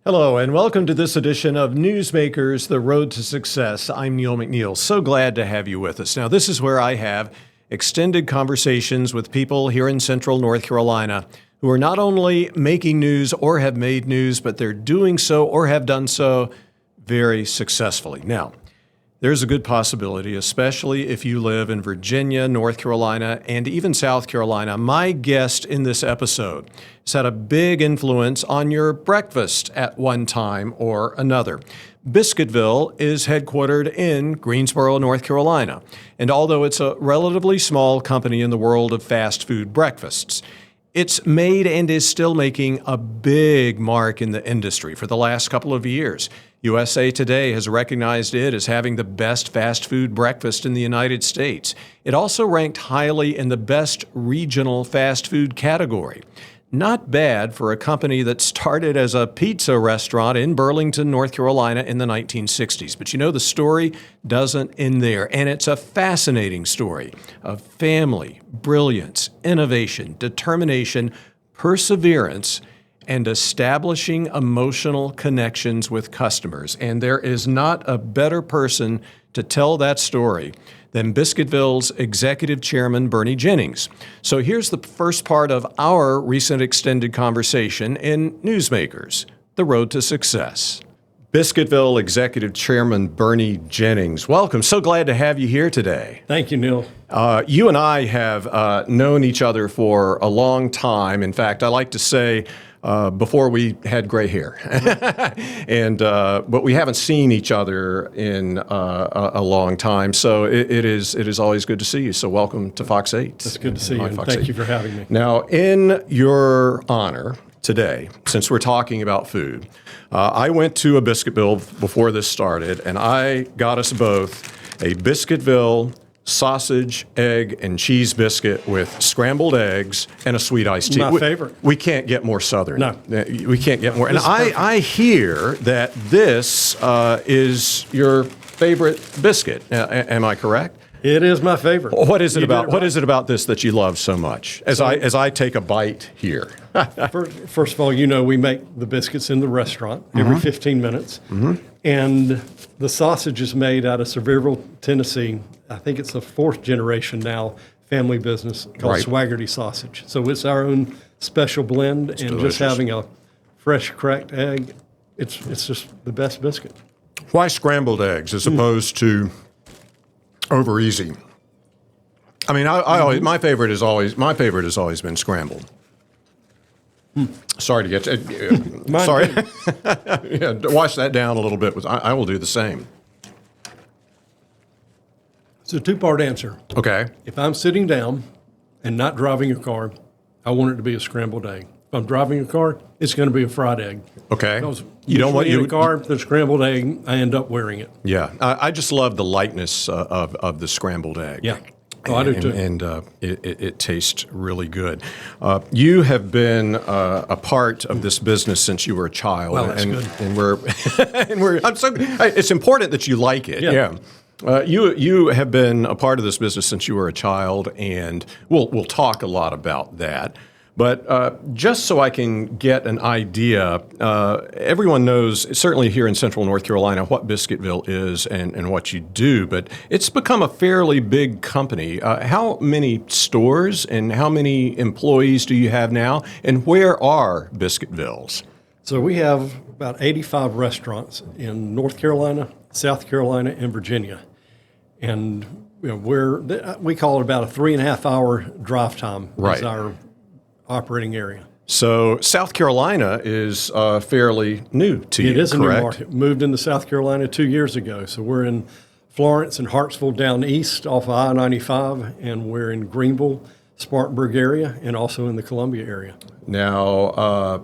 Hello, and welcome to this edition of Newsmakers, The Road to Success. I'm Neil McNeil. So glad to have you with us. Now, this is where I have extended conversations with people here in Central North Carolina who are not only making news or have made news, but they're doing so or have done so very successfully. Now, there's a good possibility, especially if you live in Virginia, North Carolina, and even South Carolina. My guest in this episode has had a big influence on your breakfast at one time or another. Biscuitville is headquartered in Greensboro, North Carolina. And although it's a relatively small company in the world of fast food breakfasts, it's made and is still making a big mark in the industry for the last couple of years. USA Today has recognized it as having the best fast food breakfast in the United States. It also ranked highly in the best regional fast food category. Not bad for a company that started as a pizza restaurant in Burlington, North Carolina in the 1960s. But you know, the story doesn't end there, and it's a fascinating story of family, brilliance, innovation, determination, perseverance, and establishing emotional connections with customers. And there is not a better person to tell that story than Biscuitville's executive chairman, Burney Jennings. So here's the first part of our recent extended conversation in Newsmakers, The Road to Success. Biscuitville executive chairman, Burney Jennings. Welcome. So glad to have you here today. Thank you, Neil. You and I have known each other for a long time. In fact, I like to say, before we had gray hair, but we haven't seen each other in a long time. So it is always good to see you. So welcome to Fox 8. It's good to see you, and thank you for having me. Now, in your honor today, since we're talking about food, I went to a Biscuitville before this started, and I got us both a Biscuitville sausage, egg, and cheese biscuit with scrambled eggs and a sweet iced tea. My favorite. We can't get more Southern. No. We can't get more. And I hear that this is your favorite biscuit. Am I correct? It is my favorite. What is it about? What is it about this that you love so much? As I take a bite here. First of all, you know we make the biscuits in the restaurant every 15 minutes, and the sausage is made out of Sevierville, Tennessee. I think it's the fourth generation now family business called Swaggerty Sausage. So it's our own special blend, and delicious. Just having a fresh cracked egg, it's just the best biscuit. Why scrambled eggs as opposed to over easy? I mean, I always, my favorite has always been scrambled. Sorry to get you. Sorry. Yeah, wash that down a little bit. I will do the same. It's a two-part answer. Okay. If I'm sitting down and not driving a car, I want it to be a scrambled egg. If I'm driving a car, it's going to be a fried egg. Okay. Because You don't want in a car, the scrambled egg, I end up wearing it. Yeah, I just love the lightness of the scrambled egg. Yeah. Oh, I do too. And it tastes really good. You have been a part of this business since you were a child. Well, that's good. And we're. It's important that you like it. Yeah. You have been a part of this business since you were a child, and we'll talk a lot about that. But just so I can get an idea, everyone knows, certainly here in Central North Carolina, what Biscuitville is and what you do, but it's become a fairly big company. How many stores and how many employees do you have now, and where are Biscuitvilles? So we have about 85 restaurants in North Carolina, South Carolina, and Virginia. And we call it about a 3.5 hour drive time is our operating area. So South Carolina is fairly new to you, It is correct? a new market. Moved into South Carolina 2 years ago. So we're in Florence and Hartsville down east off of I-95, and we're in Greenville, Spartanburg area, and also in the Columbia area. Now,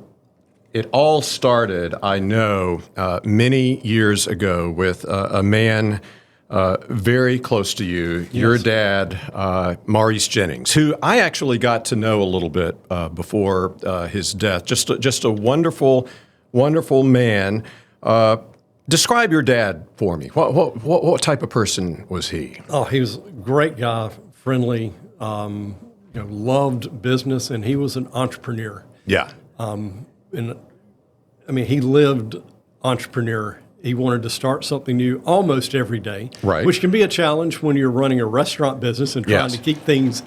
it all started, I know, many years ago with a man very close to you, your dad, Maurice Jennings, who I actually got to know a little bit before his death. Just a wonderful, wonderful man. Describe your dad for me. What type of person was he? Oh, he was a great guy, friendly, loved business, and he was an entrepreneur. Yeah. And I mean, he lived entrepreneur. He wanted to start something new almost every day, Right. which can be a challenge when you're running a restaurant business and trying Yes. to keep things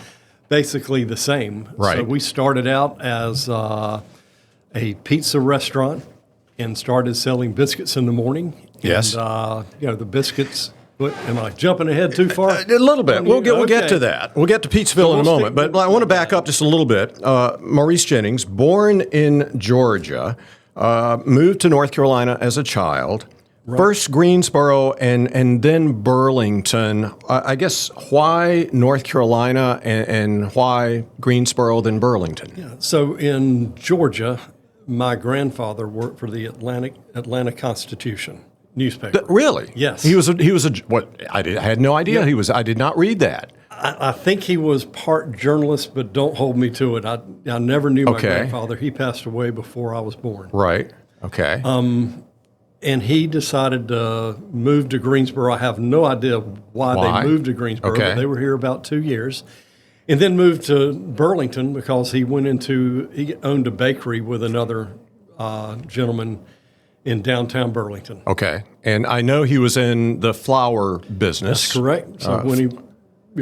basically the same. Right. So we started out as a pizza restaurant and started selling biscuits in the morning. Yes. And, the biscuits. What, am I jumping ahead too far? A little bit. We'll get Okay. to that. We'll get to Pizzaville in a we'll moment. stick- But I want to back up just a little bit. Maurice Jennings, born in Georgia, moved to North Carolina as a child. First Greensboro and then Burlington. I guess why North Carolina and why Greensboro then Burlington? So in Georgia, my grandfather worked for the Atlanta Constitution newspaper. Really? Yes. He was a what? I had no idea Yeah. he was. I did not read that. I think he was part journalist, but don't hold me to it. I never knew my Okay. grandfather. He passed away before I was born. Right. Okay. And he decided to move to Greensboro. I have no idea why they moved to Greensboro, Okay. but they were here about 2 years. And then moved to Burlington because he owned a bakery with another gentleman in downtown Burlington. Okay. And I know he was in the flour business. That's correct. So when he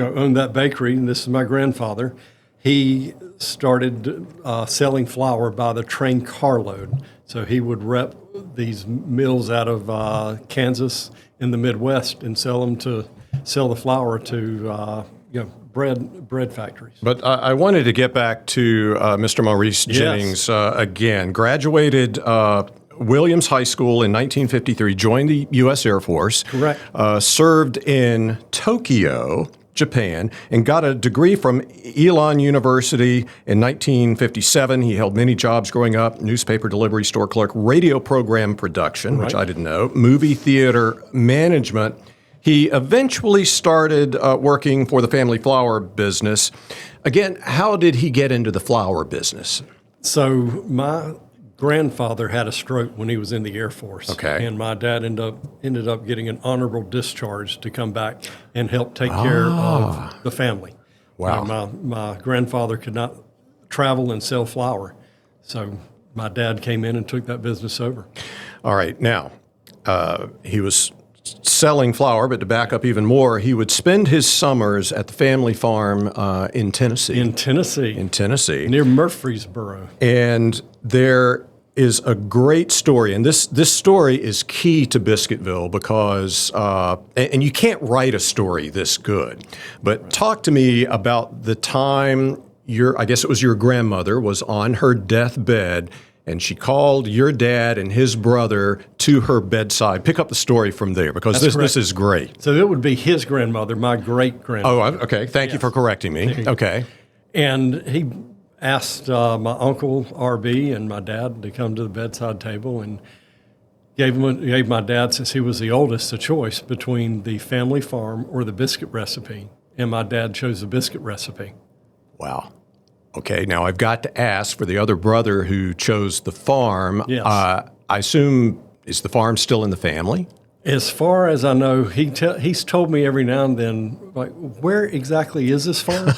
owned that bakery, and this is my grandfather, he started selling flour by the train carload. So he would rep these mills out of Kansas in the Midwest and sell the flour to bread factories. But I wanted to get back to Mr. Maurice Jennings again. Graduated Williams High School in 1953, joined the U.S. Air Force. Correct. Served in Tokyo, Japan, and got a degree from Elon University in 1957. He held many jobs growing up: newspaper delivery, store clerk, radio program production, which I didn't know, movie theater management. He eventually started working for the family flour business. Again, how did he get into the flour business? So my grandfather had a stroke when he was in the Air Force. Okay. And my dad ended up getting an honorable discharge to come back and help take care of the family. Wow. My grandfather could not travel and sell flour. So my dad came in and took that business over. All right. Now, he was selling flour, but to back up even more, he would spend his summers at the family farm in Tennessee. In Tennessee. Near Murfreesboro. And there is a great story, and this story is key to Biscuitville because, and you can't write a story this good, but talk to me about the time I guess it was your grandmother was on her deathbed, and she called your dad and his brother to her bedside. Pick up the story from there because this is great. So it would be his grandmother, my great-grandmother. Oh, okay. Thank you for correcting me. Okay. And he asked my uncle, RB, and my dad to come to the bedside table and gave my dad, since he was the oldest, a choice between the family farm or the biscuit recipe. And my dad chose the biscuit recipe. Wow. Okay, now I've got to ask for the other brother who chose the farm. Yes. I assume, is the farm still in the family? As far as I know, he's told me every now and then, like, where exactly is this farm?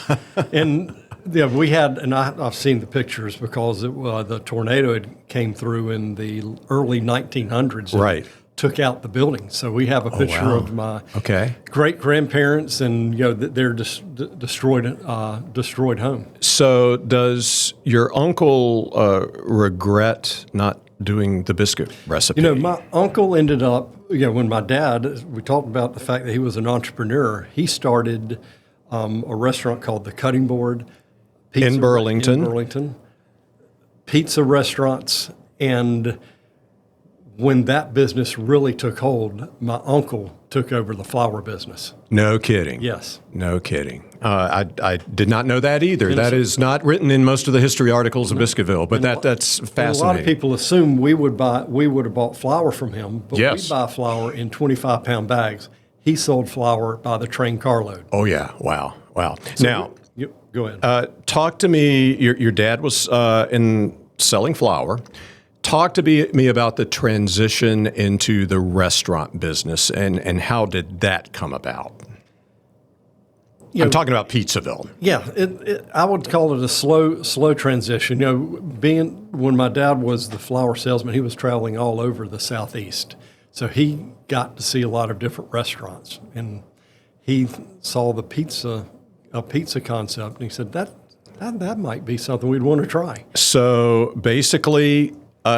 And yeah, we had, and I've seen the pictures because the tornado had came through in the early 1900s. Right. Took out the building. So we have a picture of my great-grandparents and their destroyed home. So does your uncle regret not doing the biscuit recipe? My uncle ended up, when my dad, we talked about the fact that he was an entrepreneur, he started a restaurant called The Cutting Board. In Burlington. Pizza restaurants. And when that business really took hold, my uncle took over the flour business. No kidding. Yes. No kidding. I did not know that either. That is not written in most of the history articles of Biscuitville, but that's fascinating. A lot of people assume we would have bought flour from him, but Yes. we buy flour in 25-pound bags. He sold flour by the train carload. Oh, yeah. Wow. Now, Go ahead. talk to me. Your dad was in selling flour. Talk to me about the transition into the restaurant business and how did that come about? I'm talking about Pizzaville. Yeah, I would call it a slow transition. When my dad was the flour salesman, he was traveling all over the Southeast. So he got to see a lot of different restaurants. And he saw a pizza concept, and he said, that might be something we'd want to try. So basically,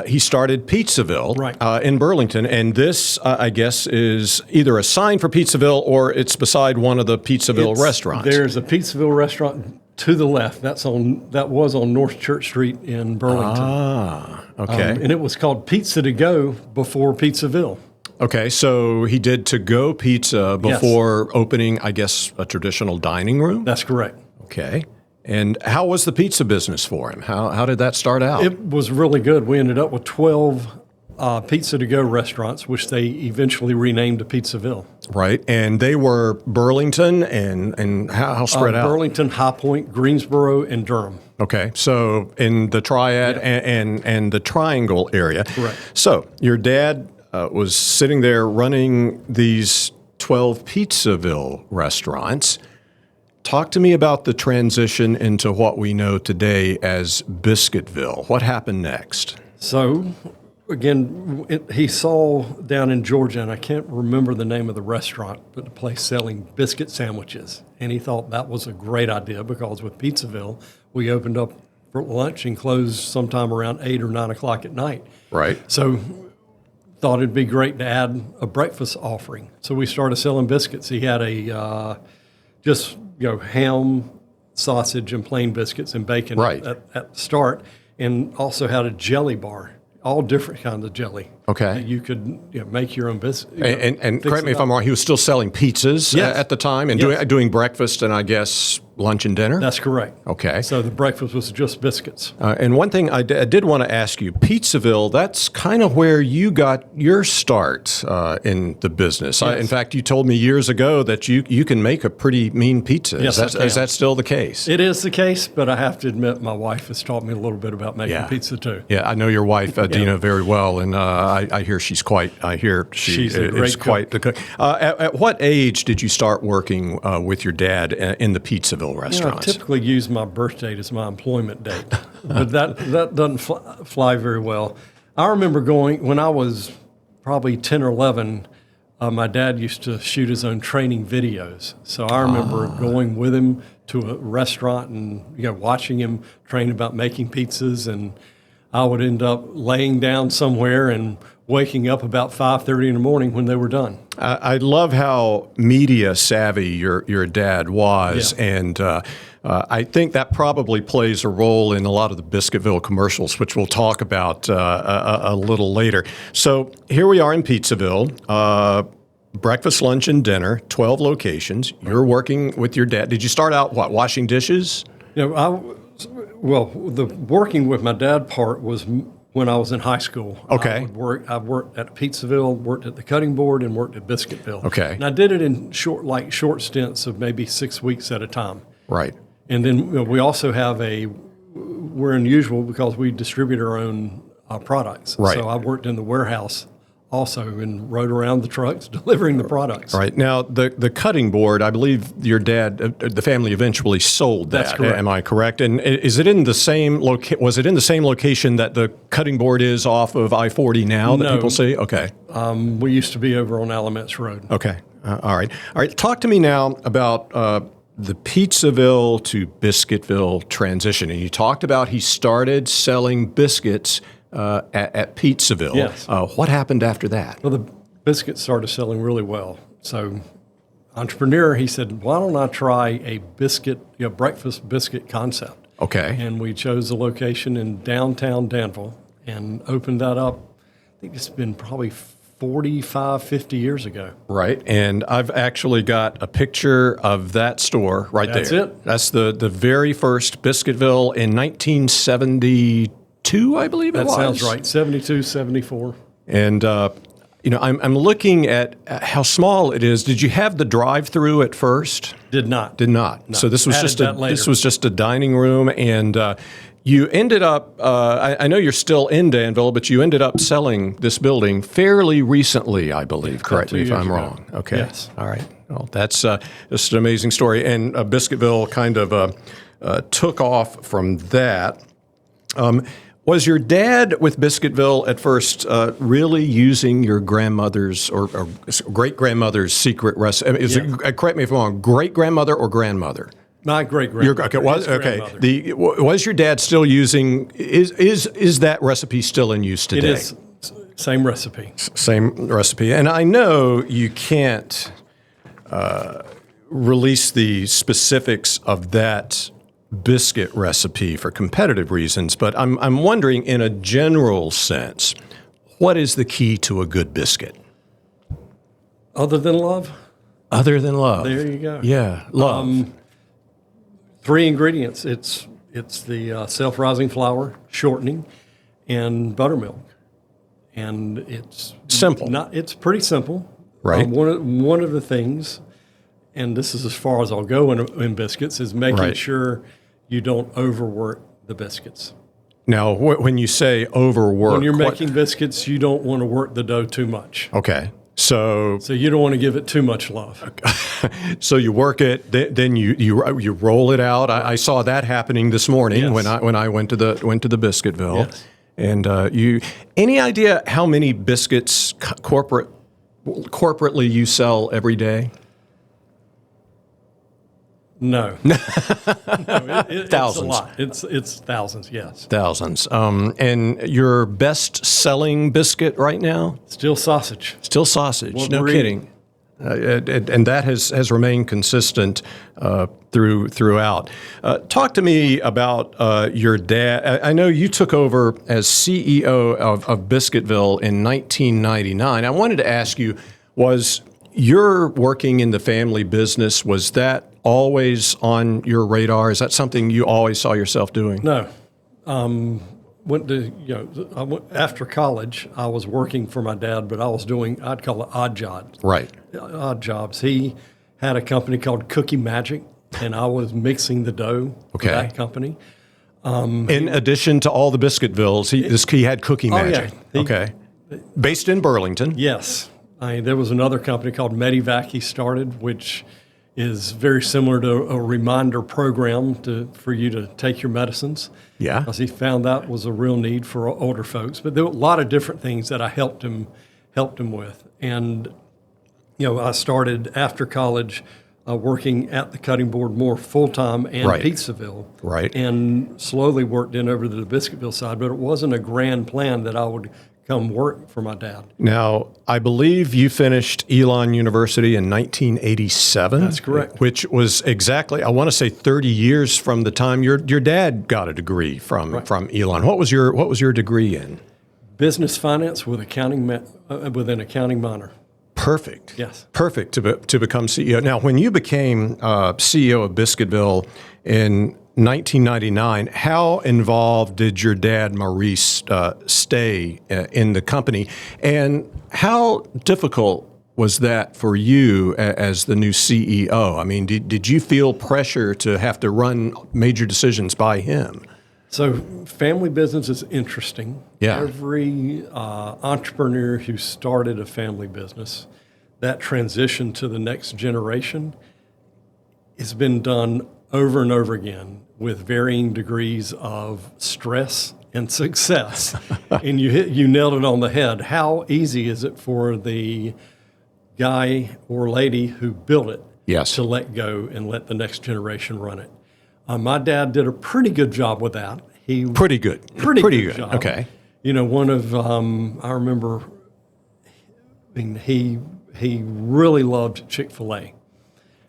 he started Pizzaville in Burlington, and this, I guess, is either a sign for Pizzaville or it's beside one of the Pizzaville restaurants. There's a Pizzaville restaurant to the left. That was on North Church Street in Burlington. Ah, okay. And it was called Pizza to Go before Pizzaville. Okay, so he did to-go pizza before opening, I guess, a traditional dining room? That's correct. Okay. And how was the pizza business for him? How did that start out? It was really good. We ended up with 12 Pizza to Go restaurants, which they eventually renamed to Pizzaville. Right. And they were Burlington and how spread out? Burlington, High Point, Greensboro, and Durham. Okay. So in the Triad and the Triangle area. Correct. So your dad was sitting there running these 12 Pizzaville restaurants. Talk to me about the transition into what we know today as Biscuitville. What happened next? So, again, he saw down in Georgia, and I can't remember the name of the restaurant, but the place selling biscuit sandwiches. And he thought that was a great idea because with Pizzaville, we opened up for lunch and closed sometime around 8 or 9 o'clock at night. Right. So thought it'd be great to add a breakfast offering. So we started selling biscuits. He had a ham, sausage, and plain biscuits and bacon at the start, and also had a jelly bar, all different kinds of jelly. Okay. You could make your own biscuit. And correct me if I'm wrong, he was still selling pizzas at the time and doing breakfast and I guess lunch and dinner? That's correct. Okay. So the breakfast was just biscuits. And one thing I did want to ask you, Pizzaville, that's kind of where you got your start in the business. Yes. In fact, you told me years ago that you can make a pretty mean pizza. Yes, Is that still the case? It is the case, but I have to admit my wife has taught me a little bit about making pizza too. Yeah, I know your wife, Dina, very well, and I hear she's quite the cook. At what age did you start working with your dad in the Pizzaville restaurants? I typically use my birth date as my employment date, but that doesn't fly very well. I remember going, when I was probably 10 or 11, my dad used to shoot his own training videos. So I remember going with him to a restaurant and watching him train about making pizzas, and I would end up laying down somewhere and waking up about 5:30 in the morning when they were done. I love how media savvy your dad was, and I think that probably plays a role in a lot of the Biscuitville commercials, which we'll talk about a little later. So here we are in Pizzaville. Breakfast, lunch, and dinner, 12 locations. You're working with your dad. Did you start out, washing dishes? Well, the working with my dad part was when I was in high school. Okay. I worked at Pizzaville, worked at the cutting board, and worked at Biscuitville. Okay. And I did it in short stints of maybe 6 weeks at a time. Right. And then we also have we're unusual because we distribute our own products. Right. So I worked in the warehouse also and rode around the trucks delivering the products. Right. Now, the cutting board, I believe your dad, the family eventually sold that. That's correct. Am I correct? And was it in the same location that the cutting board is off of I-40 now that people see? Okay. We used to be over on Alamance Road. Okay. All right. Talk to me now about the Pizzaville to Biscuitville transition. And you talked about he started selling biscuits at Pizzaville. Yes. What happened after that? Well, the biscuits started selling really well. So, entrepreneur, he said, "Why don't I try a breakfast biscuit concept?" Okay. And we chose a location in downtown Danville and opened that up. I think it's been probably 45, 50 years ago. Right. And I've actually got a picture of that store right there. That's it. That's the very first Biscuitville in 1972, I believe it was. That sounds right, 72, 74. And, I'm looking at how small it is. Did you have the drive-through at first? Did not. No. So this was just a dining room, and you ended up. I know you're still in Danville, but you ended up selling this building fairly recently, I believe. Correct me if I'm wrong. Okay. Yes. All right. Well, that's just an amazing story. And Biscuitville kind of took off from that. Was your dad with Biscuitville at first really using your grandmother's or great-grandmother's secret recipe? Correct me if I'm wrong, great-grandmother or grandmother? My great-grandmother. Was your dad still using, is that recipe still in use today? It is. Same recipe. Same recipe. And I know you can't release the specifics of that biscuit recipe for competitive reasons, but I'm wondering, in a general sense, what is the key to a good biscuit? Other than love? Other than love. There you go. Yeah, love. 3 ingredients. It's the self-rising flour, shortening, and buttermilk. And it's simple. It's pretty simple. Right. One of the things, and this is as far as I'll go in biscuits, is making sure you don't overwork the biscuits. Now, when you say overwork, when you're making biscuits, you don't want to work the dough too much. Okay. So you don't want to give it too much love. So you work it, then you roll it out. I saw that happening this morning when I went to Biscuitville. Yes. And any idea how many biscuits corporately you sell every day? No. Thousands. It's a lot. It's thousands, yes. Thousands. And your best-selling biscuit right now? Still sausage. Still sausage. No kidding. And that has remained consistent throughout. Talk to me about your dad. I know you took over as CEO of Biscuitville in 1999. I wanted to ask you, was your working in the family business, was that always on your radar? Is that something you always saw yourself doing? No. After college, I was working for my dad, but I was doing, I'd call it odd jobs. Right. Odd jobs. He had a company called Cookie Magic, and I was mixing the dough for that company. In addition to all the Biscuitvilles, he had Cookie Magic. Yeah. Based in Burlington. Yes. There was another company called Medivac he started, which is very similar to a reminder program for you to take your medicines. Yeah. Because he found that was a real need for older folks. But there were a lot of different things that I helped him with. And, I started after college working at the cutting board more full-time and Pizzaville. Right. And slowly worked in over to the Biscuitville side. But it wasn't a grand plan that I would come work for my dad. Now, I believe you finished Elon University in 1987. That's correct. Which was exactly, I want to say 30 years from the time your dad got a degree from Elon. What was your degree in? Business finance with with an accounting minor. Perfect. Yes. Perfect to become CEO. Now, when you became CEO of Biscuitville in 1999, how involved did your dad, Maurice, stay in the company? And how difficult was that for you as the new CEO? I mean, did you feel pressure to have to run major decisions by him? So family business is interesting. Yeah. Every entrepreneur who started a family business, that transition to the next generation has been done over and over again with varying degrees of stress and success. And you nailed it on the head. How easy is it for the guy or lady who built it to let go and let the next generation run it? My dad did a pretty good job with that. Pretty good job. Okay. One of I remember. He really loved Chick-fil-A.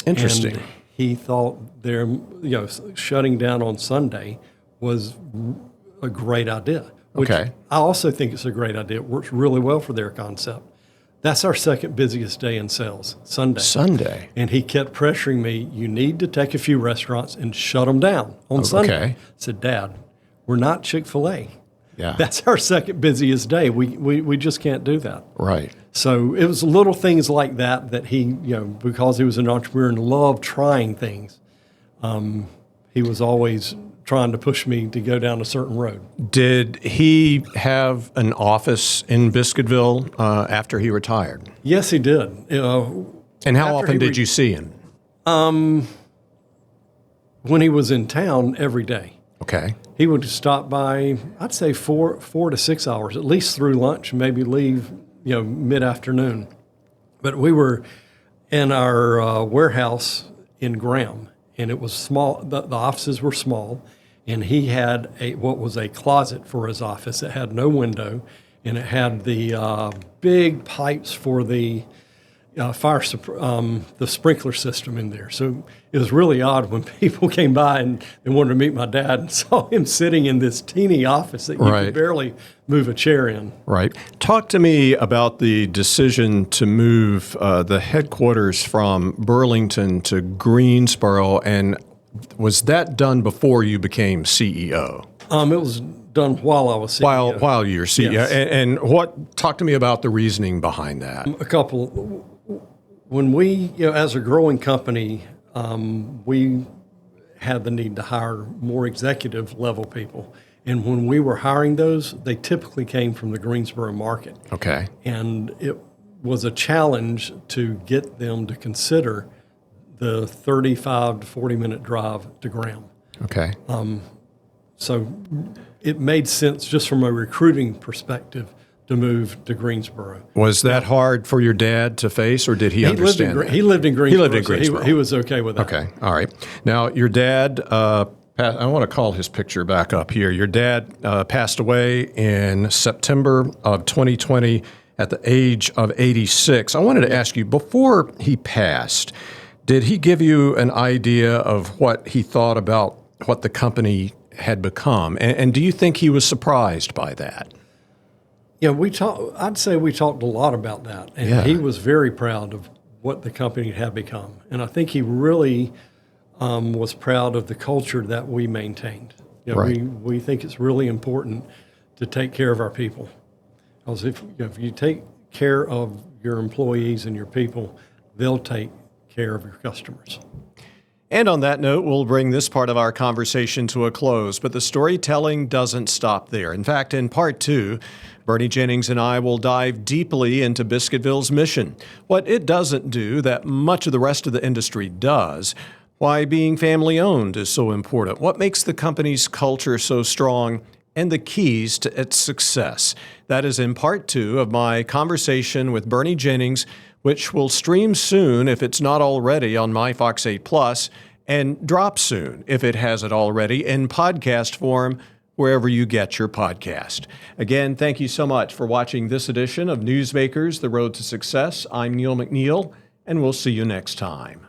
Interesting. And he thought shutting down on Sunday was a great idea. Which I also think it's a great idea. It works really well for their concept. That's our second busiest day in sales, Sunday. And he kept pressuring me, you need to take a few restaurants and shut them down on Sunday. I said, Dad, we're not Chick-fil-A. Yeah. That's our second busiest day. We just can't do that. Right. So it was little things like that he, because he was an entrepreneur and loved trying things, he was always trying to push me to go down a certain road. Did he have an office in Biscuitville after he retired? Yes, he did. And how often did you see him? When he was in town, every day. Okay. He would stop by, I'd say 4 to 6 hours, at least through lunch, maybe leave, mid-afternoon. But we were in our warehouse in Graham, and it was small. The offices were small, and he had what was a closet for his office. It had no window, and it had the big pipes for the the sprinkler system in there. So it was really odd when people came by and they wanted to meet my dad and saw him sitting in this teeny office that you could barely move a chair in. Right. Talk to me about the decision to move the headquarters from Burlington to Greensboro, and was that done before you became CEO? It was done while I was CEO. While you were CEO. Yes. And talk to me about the reasoning behind that. A couple. When we, as a growing company, we had the need to hire more executive level people. And when we were hiring those, they typically came from the Greensboro market. Okay. And it was a challenge to get them to consider the 35 to 40-minute drive to Graham. Okay. So it made sense just from a recruiting perspective to move to Greensboro. Was that hard for your dad to face, or did he understand that? He lived in Greensboro. He lived in Greensboro. So he was okay with that. Okay, all right. Now, your dad, I want to call his picture back up here. Your dad passed away in September of 2020 at the age of 86. I wanted to ask you, before he passed, did he give you an idea of what he thought about what the company had become? And do you think he was surprised by that? Yeah, I'd say we talked a lot about that, and he was very proud of what the company had become. And I think he really was proud of the culture that we maintained. We think it's really important to take care of our people, because if you take care of your employees and your people, they'll take care of your customers. And on that note, we'll bring this part of our conversation to a close, but the storytelling doesn't stop there. In fact, in part 2, Burney, Jennings, and I will dive deeply into Biscuitville's mission, what it doesn't do that much of the rest of the industry does, why being family-owned is so important, what makes the company's culture so strong, and the keys to its success. That is in part 2 of my conversation with Burney Jennings, which will stream soon if it's not already on MyFox 8 Plus, and drop soon if it hasn't already in podcast form wherever you get your podcast. Again, thank you so much for watching this edition of Newsmakers, The Road to Success. I'm Neil McNeil, and we'll see you next time.